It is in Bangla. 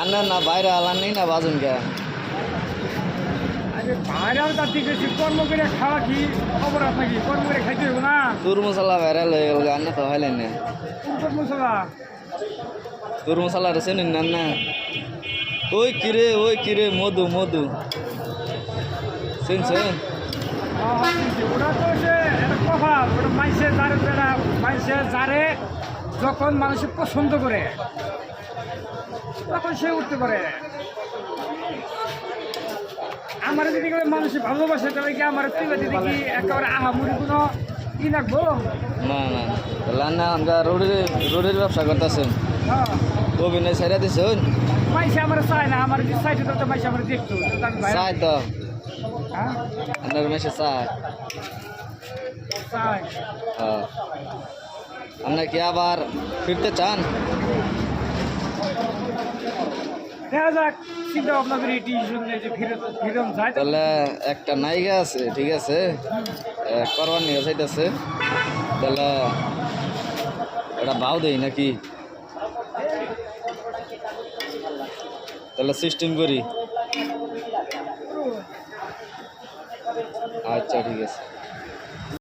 আন্না না বাইরে আলান নেই না বাজুন কে আরে বাইরে তার দিকে কর্ম করে খাওয়া কি খবর আপনাকে কর্ম করে খাইতে হবে না তোর মশলা ভাইরাল হয়ে গেল আন্না তো হইলেন না কোন মশলা তোর মশলা রেছে নিন না ওই কিরে মধু মধু শুনছেন ওটা তো সে একটা কথা ওটা মাইসে যারে যখন মানুষে পছন্দ করে তখন সে উঠতে পারে আমার যদি মানুষ ভালোবাসে তাহলে কি আমার দিদি কি একেবারে আহামুড়ি কোনো ই রাখবো না না লান্না আমরা রোডের ব্যবসা করতেছেন হ্যাঁ অভিনয় ছাইরা দিছেন মাইসে আমার চায় না আমার যে সাইডে তো মাইসে আমার দেখতো চাই তো হ্যাঁ আপনার মেসে চাই চায় আপনার কি আবার ফিরতে চান দেখা যাক চিন্তা ভাবনা করি টিউশন যে ফিরম যায় তাহলে একটা নায়িকা আছে ঠিক আছে করবার নিয়ে চাইতেছে তাহলে এটা ভাও দেই নাকি তাহলে সিস্টেম করি আচ্ছা ঠিক আছে